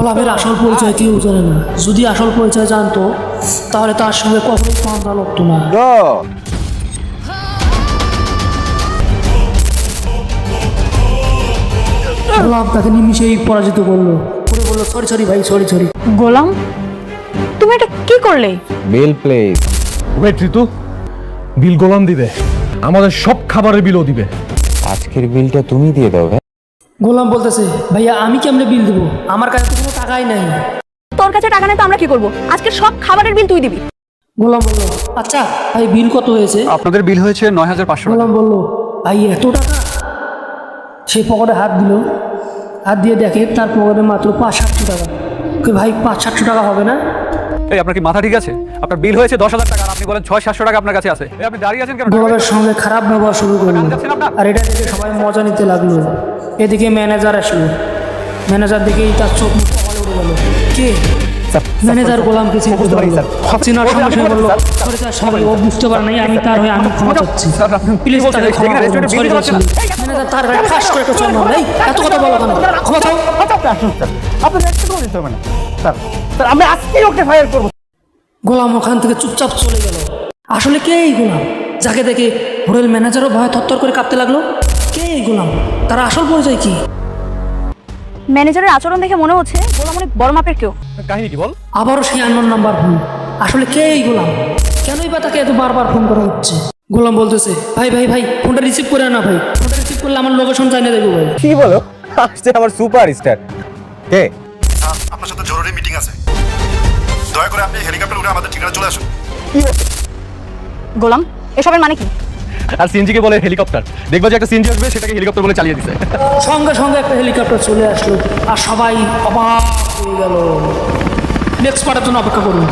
গোলামের আসল পরিচয় কেউ জানে না। যদি আসল পরিচয় জানতো তাহলে তার সঙ্গে কখনোই পাঞ্জা লাগতো না। গোলাম তাকে নিমিশেই পরাজিত করলো, করে বললো সরি সরি ভাই, সরি সরি। গোলাম, তুমি এটা কি করলে? Bill please. ওয়েট ঋতু, বিল গোলাম দিবে, আমাদের সব খাবারের বিলও দিবে। আজকের বিলটা তুমি দিয়ে দাও ভাই। গোলাম বলতেছে ভাইয়া আমি কেমনে বিল দেবো, আমার কাছে তো কোনো টাকাই নাই। তোর কাছে টাকা নেই তো আমরা কি করব? আজকে সব খাবারের বিল তুই দিবি। গোলাম বললো আচ্ছা ভাই বিল কত হয়েছে? আপনাদের বিল হয়েছে ৯৫০০ টাকা। গোলাম বললো ভাই এত টাকা? সে পকেটে হাত দিল, হাত দিয়ে দেখে তার পকেটে মাত্র ৫-৭০০ টাকা। ভাই ৫-৭০০ টাকা হবে না? এই আপনার কি মাথা ঠিক আছে? আপনার বিল হয়েছে ১০,০০০ টাকা আর আপনি বলেন ৬-৭০০ টাকা আপনার কাছে আছে। এই আপনি দাঁড়িয়ে আছেন কেন? গোলামের সঙ্গে খারাপ ব্যবহার শুরু করলো, আর এটা দেখে সবাই মজা নিতে লাগলো। এদিকে ম্যানেজার আসলো, ম্যানেজার দেখেই তার চোখ মুখ কপালে উঠে গেল। কে? ম্যানেজার গোলামকে চিনতে পারলো, চেনার সঙ্গে সঙ্গে বললো সরি স্যার সরি, ও বুঝতে পারে নাই, আমি তার হয়ে আমি ক্ষমা চাচ্ছি, প্লিজ তাকে ক্ষমা করুন, সরি সরি। ম্যানেজার তার গায়ে ঠাস করে একটা চড় মারলো, এই এত কথা বলো কেন, ক্ষমা চাও। আমরা আজকেই ওকে ফায়ার করবো। গোলাম ওখান থেকে চুপচাপ চলে গেল। আসলে কে এই গোলাম, যাকে দেখে হোটেল ম্যানেজারও ভয়ে থরথর করে কাঁপতে লাগলো? কে এই গোলাম, তার আসল পরিচয় কি? ম্যানেজারের আচরণ দেখে মনে হচ্ছে গোলাম অনেক বড় মাপের কেউ। কাহিনী কি বল? আবারও সেই আননোন নাম্বার ফোন। আসলে কে এই গোলাম, কেনই বা তাকে এত বারবার ফোন করা হচ্ছে? গোলাম বলতেছে ভাই ভাই ভাই ফোনটা রিসিভ করে না ভাই, ফোনটা রিসিভ করলে আমার লোকেশন জানিয়ে দেবো ভাই। কি বলো? আসছে আমার সুপার স্টার। কে? স্যার আপনার সাথে জরুরি মিটিং আছে, দয়া করে আপনি হেলিকপ্টার উড়ে আমাদের ঠিকানা চলে আসুন। গোলাম, এসবের মানে কি? আর সিএনজি কে বলে হেলিকপ্টার, দেখবা যে একটা সিএনজি আসবে সেটাকে হেলিকপ্টার বলে চালিয়ে দিছে। সঙ্গে সঙ্গে একটা হেলিকপ্টার চলে আসলো আর সবাই অবাক হয়ে গেল। নেক্সট পার্টের জন্য অপেক্ষা করুন।